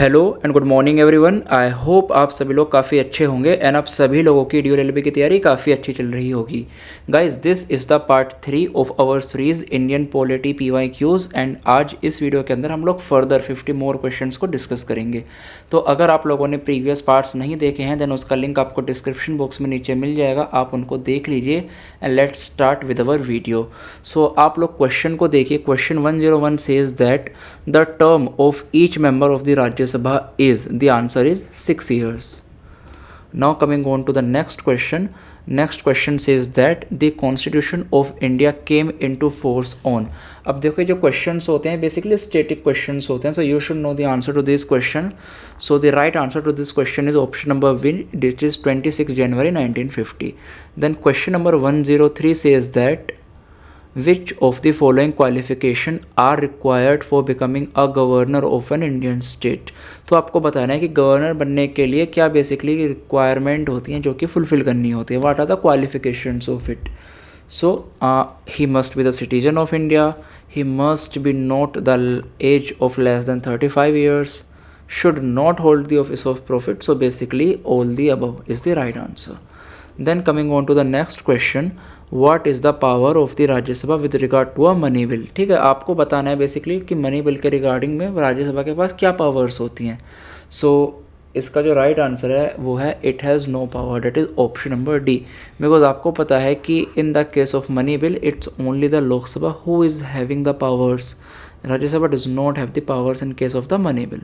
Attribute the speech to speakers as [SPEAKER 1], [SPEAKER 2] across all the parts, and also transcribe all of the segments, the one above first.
[SPEAKER 1] Hello and good morning everyone. I hope आप सभी लोग काफ़ी अच्छे होंगे एंड आप सभी लोगों की DOLLB की तैयारी काफ़ी अच्छी चल रही होगी। Guys, this is the part 3 of our series Indian polity PYQs and आज इस वीडियो के अंदर हम लोग फर्दर 50 मोर क्वेश्चंस को डिस्कस करेंगे। तो अगर आप लोगों ने प्रीवियस पार्ट्स नहीं देखे हैं देन उसका लिंक आपको डिस्क्रिप्शन बॉक्स में नीचे मिल जाएगा, आप उनको देख लीजिए and let's start with our video. So आप लोग क्वेश्चन को देखिए। Question 101 says that the term of each member of the Rajya Sabha is, the answer is 6 years. Now coming on to the next question. Next question says that the constitution of India came into force on. अब देखो जो questions होते हैं basically static questions होते हैं, so you should know the answer to this question. So the right answer to this question is option number B, which is 26 January 1950. Then question number 103 says that which of the following qualification are required for becoming a governor of an Indian state. तो आपको बताना है कि governor बनने के लिए क्या basically requirement होती हैं जो कि फुलफिल करनी होती है. What are the qualifications of it. So he must be the citizen of India, he must be not the age of less than 35 years, should not hold the office of prophet. So basically all the above is the right answer. Then coming on to the next question, what is the power of the Rajya Sabha with regard to a money bill. ठीक है, आपको बताना है basically कि money bill के regarding में राज्यसभा के पास क्या पावर्स होती हैं. सो इसका जो राइट आंसर है वो है it has no power, that is option number D. Because आपको पता है कि in the case of money bill it's only the Lok Sabha who is having the powers. Rajya Sabha does not have the powers in case of the money bill.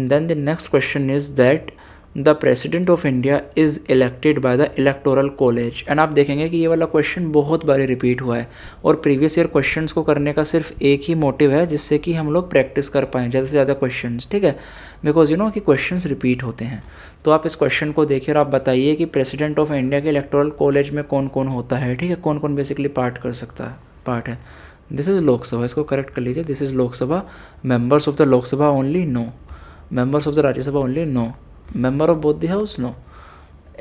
[SPEAKER 1] Then the next question is that the president of India is elected by the electoral college. And आप देखेंगे कि ये वाला question बहुत बार repeat हुआ है और previous year questions को करने का सिर्फ एक ही मोटिव है जिससे कि हम लोग प्रैक्टिस कर पाएँ ज़्यादा से ज़्यादा क्वेश्चंस. ठीक है, बिकॉज यू नो कि क्वेश्चंस रिपीट होते हैं. तो आप इस क्वेश्चन को देखिए और आप बताइए कि प्रेसिडेंट ऑफ इंडिया के इलेक्टोरल कॉलेज में कौन कौन होता है. ठीक है, कौन कौन बेसिकली पार्ट है. दिस इज़ लोकसभा, इसको करेक्ट कर लीजिए. This is Lok Sabha. Members of the Lok Sabha only, no. Members of the Rajya Sabha only, no. Member of both the house, no.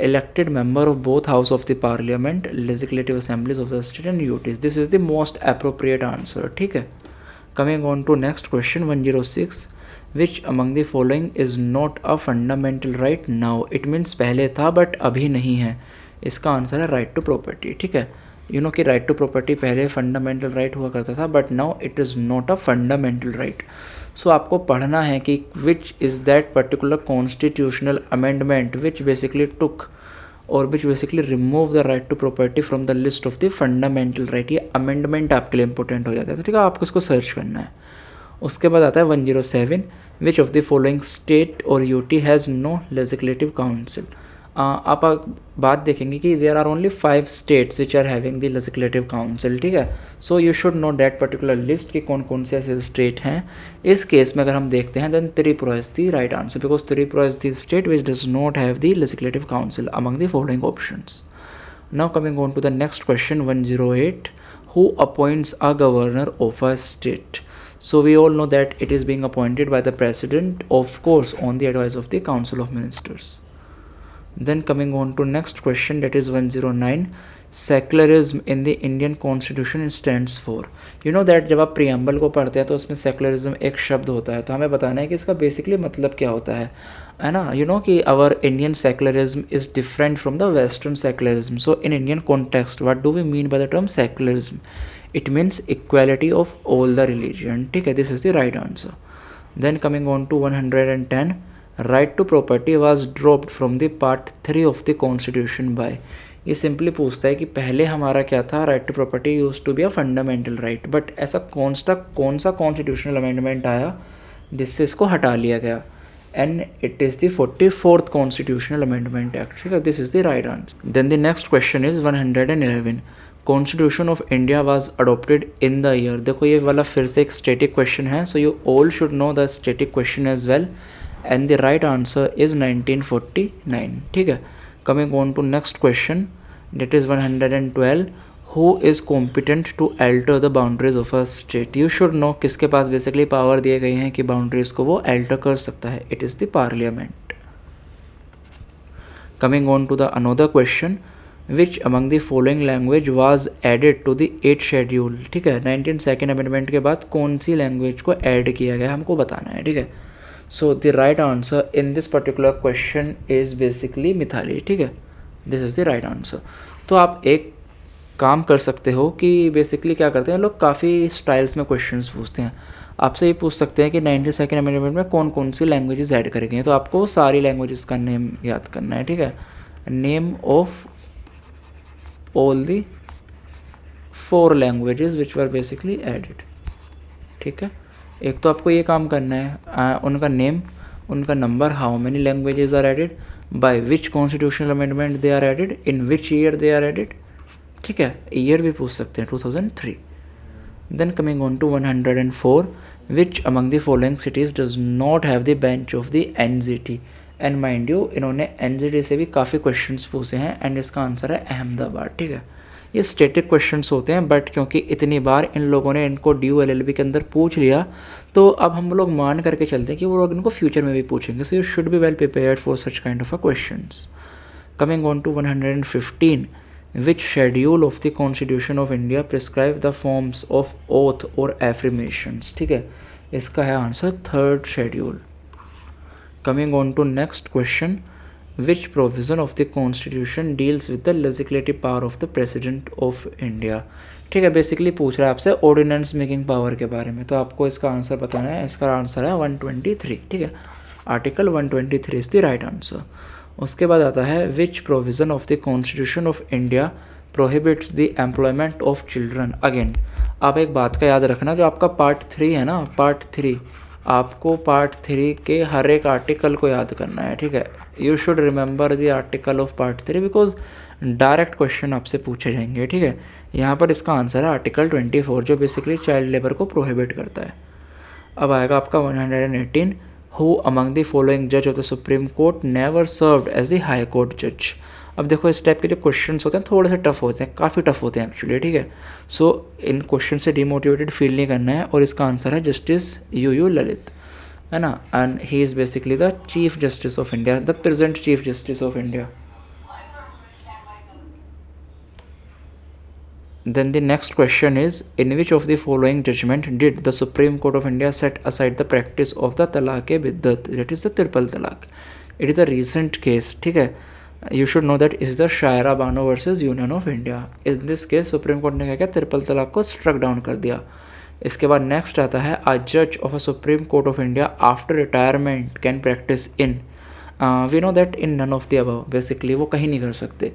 [SPEAKER 1] Elected member of both house of the parliament, legislative assemblies of the state and UTs. This is the most appropriate answer. ठीक है. Coming on to next question 106. Which among the following is not a fundamental right now? It means पहले था but अभी नहीं है. इसका answer है right to property. ठीक है, यू नो कि राइट टू प्रॉपर्टी पहले फंडामेंटल राइट हुआ करता था but now it is not a fundamental right. So आपको पढ़ना है कि which is that particular constitutional amendment which basically took और which basically remove the right to property from the list of the fundamental right. ये amendment आपके लिए important हो जाता है. तो ठीक है, आपको इसको सर्च करना है. उसके बाद आता है 107. Which of the following state और UT has no legislative council. आप बात देखेंगे कि there are only 5 states which are having the legislative council. ठीक है, so you should know that particular list कि कौन कौन से ऐसे स्टेट हैं. इस केस में अगर हम देखते हैं then Tripura is the right answer because Tripura is the state which does not have the legislative council among the following options. Now coming on to the next question 108. Who appoints a governor of a state. So we all know that it is being appointed by the president, of course, on the advice of the council of ministers. Then coming on to next question, that is 109. Secularism in the Indian constitution stands for. You know that जब आप preamble को पढ़ते हैं तो उसमें secularism एक शब्द होता है, तो हमें बताना है कि इसका basically मतलब क्या होता है ना. You know कि our Indian secularism is different from the Western secularism. So in Indian context, what do we mean by the term secularism? It means equality of all the religion. ठीक है, this is the right answer. Then coming on to 110. Right to property was dropped from the part 3 of the constitution by. ये simply पूछता है कि पहले हमारा क्या था, right to property use to be a fundamental right, but ऐसा कौन सा कॉन्स्टिट्यूशनल अमेंडमेंट आया जिससे इसको हटा लिया गया. And it is the 44th constitutional amendment act. ठीक है, this is the right answer. Then the next question is 111. Constitution of India was adopted in the year. देखो ये वाला फिर से एक स्टेटिक क्वेश्चन है, so you all should know the static question as well. And the right answer is 1949. ठीक है, coming on to next question, that is 112. Who is competent to alter the boundaries of a state? You should know किसके पास basically power दिए गए हैं कि boundaries को वो alter कर सकता है. It is the parliament. Coming on to the another question, which among the following language was added to the 8th schedule. ठीक है, 19th second amendment के बाद कौन सी लैंग्वेज को ऐड किया गया हमको बताना है. ठीक है, सो the right answer in this particular question is basically Mithali, ठीक है, this is the right answer. तो आप एक काम कर सकते हो कि बेसिकली क्या करते हैं लोग, काफ़ी स्टाइल्स में क्वेश्चंस पूछते हैं। आपसे ये पूछ सकते हैं कि 92nd अमेंडमेंट में कौन कौन सी लैंग्वेजेस ऐड करेंगे, तो आपको सारी लैंग्वेजेस का नेम याद करना है, ठीक है। Name of all the 4 languages which were basically added, ठीक है। एक तो आपको ये काम करना है उनका नेम, उनका number, how many languages are added, by which constitutional amendment they are added, in which year they are added, ठीक है। ईयर भी पूछ सकते हैं 2003। Then coming on to 104, which among the following cities does not have the bench of the NGT. And mind you इन्होंने NGT से भी काफ़ी क्वेश्चंस पूछे हैं एंड इसका आंसर है अहमदाबाद, ठीक है। ये स्टेटिक क्वेश्चंस होते हैं बट क्योंकि इतनी बार इन लोगों ने इनको ड्यू एलएलबी के अंदर पूछ लिया तो अब हम लोग मान करके चलते हैं कि वो लोग इनको फ्यूचर में भी पूछेंगे। So you should be well prepared for such kind of a questions. Coming on to 115, which schedule of the Constitution of India prescribe the forms of oath or affirmations, ठीक है, इसका है answer 3rd schedule. Coming on to next question, which provision of the Constitution deals with the legislative power of the President of India, ठीक है। Basically पूछ रहा है आपसे ऑर्डिनेंस मेकिंग पावर के बारे में, तो आपको इसका आंसर बताना है। इसका आंसर है 123, ठीक है, article 123 is the right answer. उसके बाद आता है which provision of the constitution of India prohibits the employment of children. Again आप एक बात का याद रखना, जो आपका पार्ट 3 है ना, पार्ट 3, आपको पार्ट 3 के हर एक आर्टिकल को याद करना है, ठीक है। You should remember the article of part 3 because direct question आपसे पूछे जाएंगे, ठीक है। यहाँ पर इसका आंसर है आर्टिकल 24 जो बेसिकली चाइल्ड लेबर को प्रोहिबिट करता है। अब आएगा आपका 118, हु अमंग द फॉलोइंग जज of the supreme court never served as the high court जज। अब देखो इस टाइप के जो क्वेश्चन होते हैं थोड़े से टफ होते हैं, काफ़ी टफ होते हैं एक्चुअली, ठीक है। सो इन क्वेश्चन से डिमोटिवेटेड फील नहीं करना है और इसका आंसर है जस्टिस यू ललित, है ना, and he is basically the chief justice of India, the present chief justice of India. Then the next question is, in which of the following judgment did the Supreme Court of India set aside the practice of the talaq-e-biddat, that is the triple talaq? It is a recent case, ठीक है। You should know that is the Shaira Bano versus Union of India. In this case Supreme Court ने क्या किया, triple तलाक को struck down कर दिया। इसके बाद नेक्स्ट आता है, a judge of a Supreme Court of India after retirement can practice in, we know that in none of the above, basically वो कहीं नहीं कर सकते।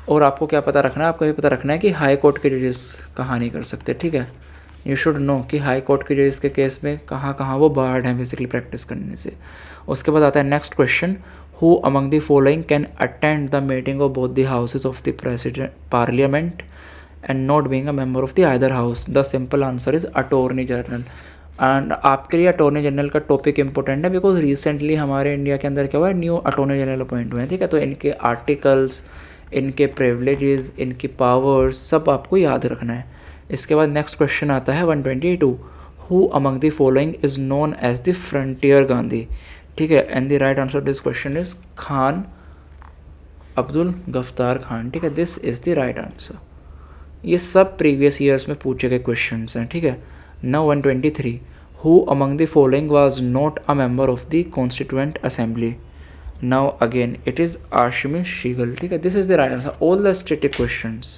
[SPEAKER 1] और आपको क्या पता रखना है, आपको ये पता रखना है कि हाई कोर्ट के जजेस कहाँ नहीं कर सकते, ठीक है। यू शुड नो कि हाई कोर्ट के जजेस के केस में कहाँ कहाँ वो बार्ड हैं बेसिकली प्रैक्टिस करने से। उसके बाद आता है next question, who among the following can attend the meeting of both the houses of the president parliament and not being a member of the either house. The simple answer is attorney general. And आपके लिए attorney general का topic important है because recently हमारे India के अंदर क्या हुआ है, न्यू अटॉर्नी जनरल अपॉइंट हुए हैं, ठीक है। तो इनके आर्टिकल्स, इनके प्रिविलेजेस, इनकी पावर्स सब आपको याद रखना है। इसके बाद नेक्स्ट क्वेश्चन आता है 122, who among the following is known as the frontier Gandhi, ठीक है। And the right answer this question is Khan Abdul Ghaffar Khan, ठीक है, this is the right answer. ये सब प्रीवियस ईयर्स में पूछे गए क्वेश्चन हैं, ठीक है। Now 123, who among the following was not a member of the constituent assembly. Now again it is Ashimis Shigal, ठीक है, this is the right answer, all the static questions.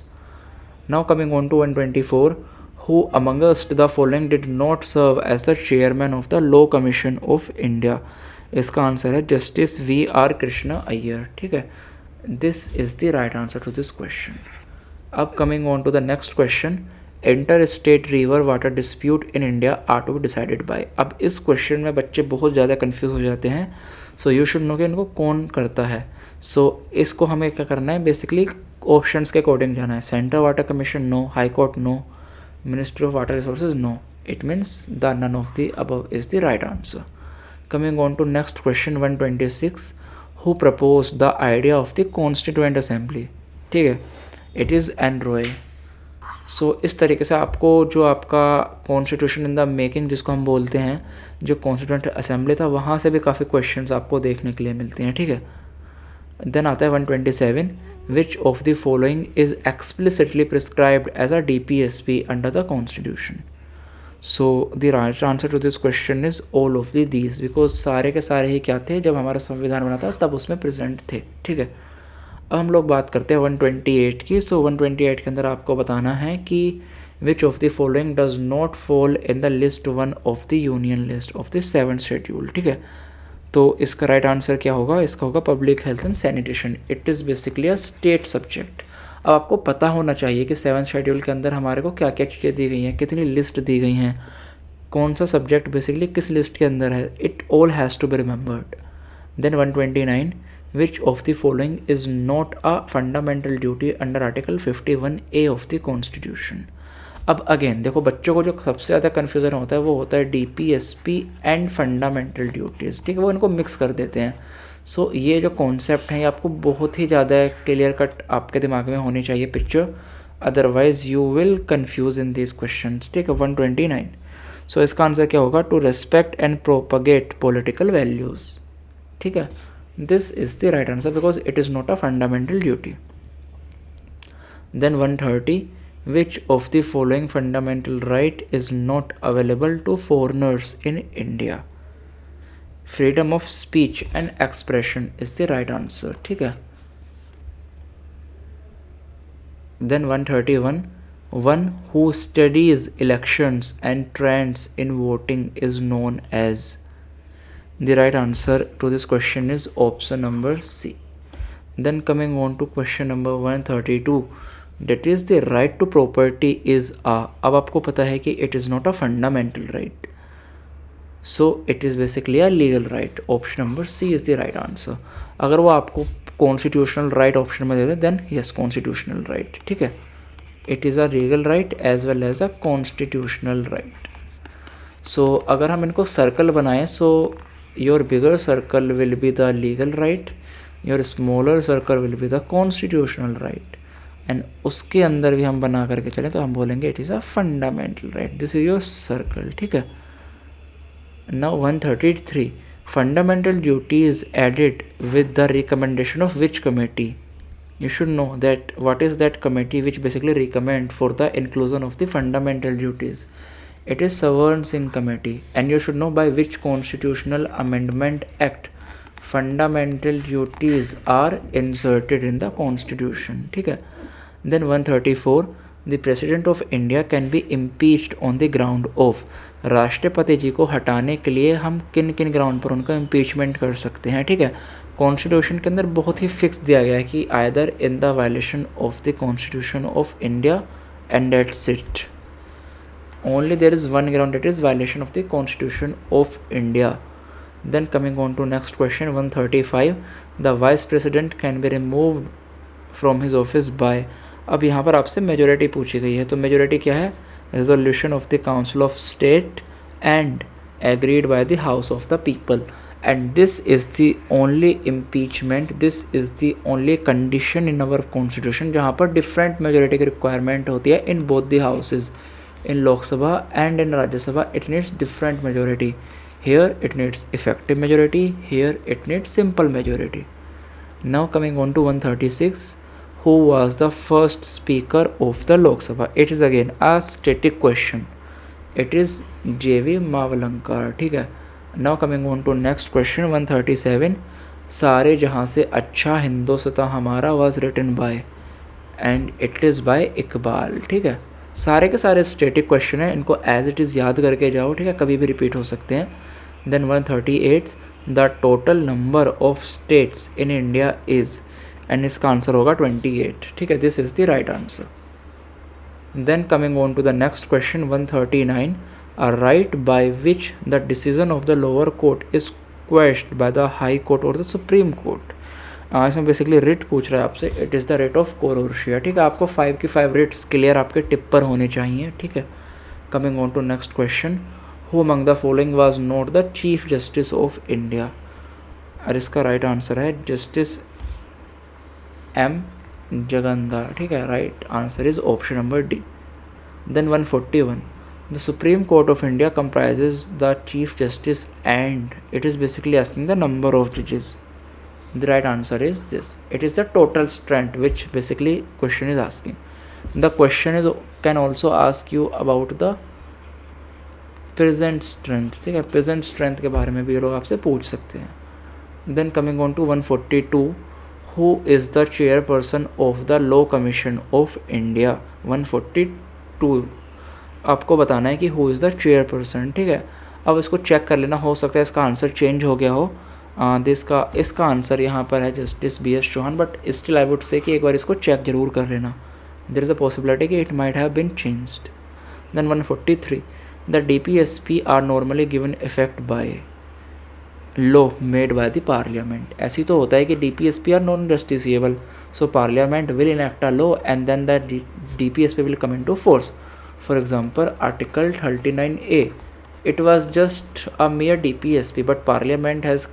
[SPEAKER 1] Now coming on to 124, who amongst the following did not serve as the chairman of the Law Commission of India? इसका answer है justice VR Krishna Iyer, ठीक है, this is the right answer to this question. अब coming on to the next question, interstate river water dispute in India are to be decided by. अब इस question में बच्चे बहुत ज़्यादा कन्फ्यूज़ हो जाते हैं, सो यू शुड नो कि इनको कौन करता है। सो इसको हमें क्या करना है, बेसिकली ऑप्शंस के अकॉर्डिंग जाना है। Centre water commission no, high court no, ministry of water resources no, it means the none of the above is the right answer. Coming on to next question 126, who propose the idea of the constituent assembly, ठीक है, it is N Roy. So इस तरीके से आपको जो आपका constitution in the making जिसको हम बोलते हैं, जो कॉन्स्टिट्यूएंट असेंबली था, वहाँ से भी काफ़ी क्वेश्चंस आपको देखने के लिए मिलते हैं, ठीक है। देन आता है 127, which of the following is explicitly prescribed as a DPSP under the constitution. So the right answer to this question is all of these, because सारे के सारे ही क्या थे जब हमारा संविधान बना था तब उसमें प्रेजेंट थे, ठीक है। अब हम लोग बात करते हैं 128 की। सो 128 के अंदर आपको बताना है कि विच of the following does not fall in the list 1 of the union list of the 7th schedule, ठीक है। तो इसका राइट आंसर क्या होगा, इसका होगा public health and sanitation. It is basically a state subject. अब आपको पता होना चाहिए कि 7th शेड्यूल के अंदर हमारे को क्या क्या चीज़ें दी गई हैं, कितनी लिस्ट दी गई हैं, कौन सा सब्जेक्ट बेसिकली किस लिस्ट के अंदर है। It all has to be remembered. Then 129, which of the following is not a fundamental duty under article 51A of the constitution. अब अगेन देखो, बच्चों को जो सबसे ज़्यादा कन्फ्यूज़न होता है वो होता है DPSP एंड फंडामेंटल ड्यूटीज़, ठीक है, वो इनको मिक्स कर देते हैं। सो ये जो कॉन्सेप्ट है ये आपको बहुत ही ज़्यादा क्लियर कट आपके दिमाग में होनी चाहिए picture, otherwise you will confuse in this question, ठीक है। 129, सो इसका आंसर क्या होगा, to respect and propagate political values, ठीक है। This is the right answer because it is not a fundamental duty. Then 130, which of the following fundamental right is not available to foreigners in India? Freedom of speech and expression is the right answer, ठीक है। Then 131, one who studies elections and trends in voting is known as. The right answer to this question is option number C. Then coming on to question number 132, that is the right to property is a, अब आपको पता है कि it is not a fundamental right, so it is basically a legal right. Option number C is the right answer. अगर वो आपको constitutional right option में दे दे then yes constitutional right, ठीक है। it is a legal right as well as a constitutional right. so अगर हम इनको circle बनाएं, so your bigger circle will be the legal right, your smaller circle will be the constitutional right, and उसके अंदर भी हम बना करके चलें तो हम बोलेंगे it is a fundamental right. This is your circle, ठीक है। Now 133, fundamental duty is added with the recommendation of which committee. You should know that what is that committee which basically recommend for the inclusion of the fundamental duties. It is Swaran Singh committee, and you should know by which constitutional amendment act fundamental duties are inserted in the constitution, ठीक है। Then 134, the president of India can be impeached on the ground of, राष्ट्रपति जी को हटाने के लिए हम किन किन ग्राउंड पर उनका इम्पीचमेंट कर सकते हैं, ठीक है। कॉन्स्टिट्यूशन के अंदर बहुत ही फिक्स दिया गया है कि either in the violation of the constitution of India and that's it. Only there is one ground, that is violation of the constitution of India. Then coming on to next question 135, the vice president can be removed from his office by. अब यहाँ पर आपसे majority पूछी गई है, तो majority क्या है, resolution of the council of state and agreed by the house of the people, and this is the only impeachment, this is the only condition in our constitution जहाँ पर डिफरेंट मेजोरिटी की requirement होती है in both the houses, in Lok Sabha and in Rajya Sabha it needs different majority. Here it needs effective majority, here it needs simple majority. Now coming on to 136, who was the first speaker of the Lok Sabha? It is again a static question. It is J.V. Mavalankar, ठीक है। Now coming on to next question 137, सारे जहाँ से अच्छा हिंदुस्तां हमारा was written by, and it is by Iqbal, ठीक है। सारे के सारे स्टेटिक क्वेश्चन है, इनको एज इट इज़ याद करके जाओ, ठीक है, कभी भी रिपीट हो सकते हैं। Then 138, the total number of states in India is, and इसका आंसर होगा 28, ठीक है। This is the right answer. Then coming on to the next question 139, a right by which the decision of the lower court is questioned by the high court और the supreme court. इसमें basically writ पूछ रहा है आपसे, it is the writ of कोरोशिया, ठीक है। आपको 5 की 5 रिट्स क्लियर आपके टिप पर होने चाहिए, ठीक है। Coming on to next question, who among the following was not the chief justice of India, और इसका राइट आंसर है जस्टिस M. जगंदार, ठीक है। Right answer is option number D. Then 141, the supreme court of India comprises the chief justice and it is basically asking the number of जजेस। The right answer is this, it is the total strength which basically question is asking. The question is can also ask you about the present strength, ठीक है, present strength के बारे में भी ये लोग आपसे पूछ सकते हैं। Then coming on to 142, who is the chairperson of the law commission of India. 142 आपको बताना है कि हु इज़ द चेयरपर्सन, ठीक है। अब इसको चेक कर लेना, हो सकता है इसका आंसर चेंज हो गया हो। इसका आंसर यहाँ पर है justice B S Chauhan, but still I would say कि एक बार इसको चेक जरूर कर लेना। देयर इज़ अ पॉसिबिलिटी कि it might have been changed. Then 143, the DPSP are normally given effect by law made by the parliament. ऐसी तो होता है कि DPSP are non justiciable, so parliament will enact a law and then the DPSP will come into force. For example article 39A, it was just a mere DPSP, but Parliament has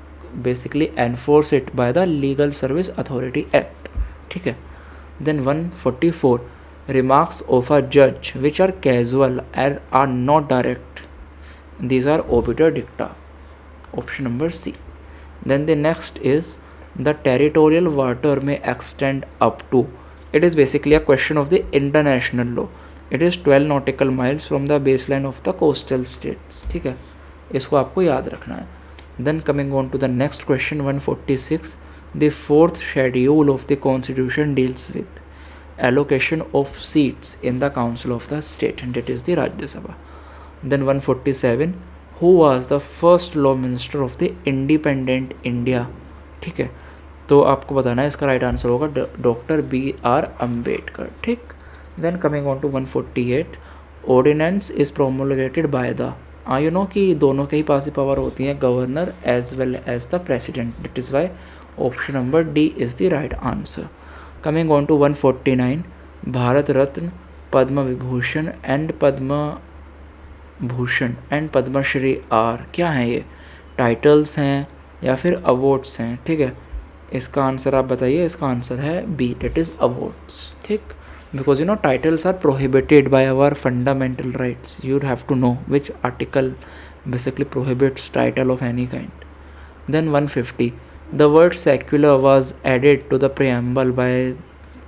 [SPEAKER 1] basically enforced it by the Legal Service Authority Act, ठीक है। Then 144, remarks of a judge which are casual and are not direct, these are obiter dicta, option number C. Then the next is the territorial water may extend up to, it is basically a question of the international law, it is 12 nautical miles from the base line of the coastal states, ठीक है, इसको आपको याद रखना है। Then coming on to the next question 146, the fourth schedule of the constitution deals with allocation of seats in the council of the state and it is the Rajya Sabha. Then 147, who was the first law minister of the independent India, ठीक है, तो आपको बताना है इसका right answer होगा doctor BR Ambedkar, ठीक। Then coming on to 148, ordinance is promulgated by the, you know कि दोनों के ही पास ही पावर होती हैं, governor as well as the president, that is why option number D is the right answer. Coming on to 149, Bharat Ratna, Padma Vibhushan and Padma Shri are, क्या हैं ये, titles हैं या फिर अवार्ड्स हैं, ठीक है, इसका आंसर आप बताइए। इसका आंसर है B, दैट इज़ अवार्ड्स, ठीक। Because you know titles are prohibited by our fundamental rights. You have to know which article basically prohibits title of any kind. Then 150, the word secular was added to the preamble by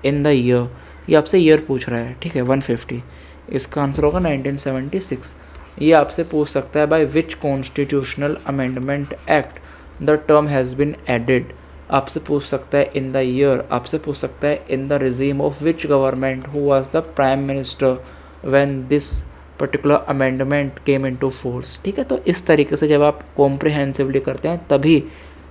[SPEAKER 1] in the year, ये आपसे year पूछ रहा है, ठीक है। 150 इसका answer होगा 1976। ये आपसे पूछ सकता है by which constitutional amendment act the term has been added, आपसे पूछ सकता है इन द ईयर, आपसे पूछ सकता है in the regime of which government who was the prime minister when this particular amendment came into force, ठीक है। तो इस तरीके से जब आप कॉम्प्रिहेंसिवली करते हैं तभी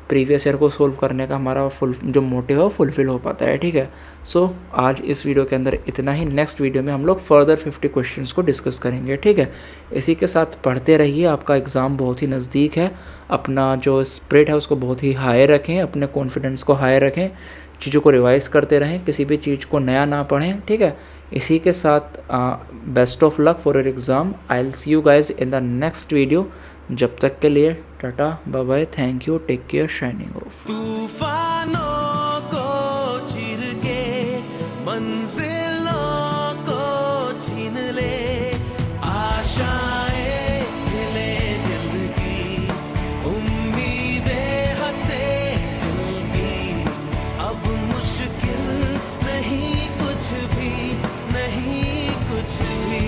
[SPEAKER 1] प्रीवियस ईयर को सोल्व करने का हमारा जो मोटिव है वो फुलफिल हो पाता है, ठीक है। सो आज इस वीडियो के अंदर इतना ही। नेक्स्ट वीडियो में हम लोग फर्दर 50 क्वेश्चंस को डिस्कस करेंगे, ठीक है। इसी के साथ पढ़ते रहिए, आपका एग्ज़ाम बहुत ही नज़दीक है, अपना जो स्पिरिट है उसको बहुत ही हाई रखें, अपने कॉन्फिडेंस को हाई रखें, चीज़ों को रिवाइज़ करते रहें, किसी भी चीज़ को नया ना पढ़ें, ठीक है। इसी के साथ best of luck for your exam. I will see you guys in the next video. जब तक के लिए tata bye bye, thank you, take care, signing of.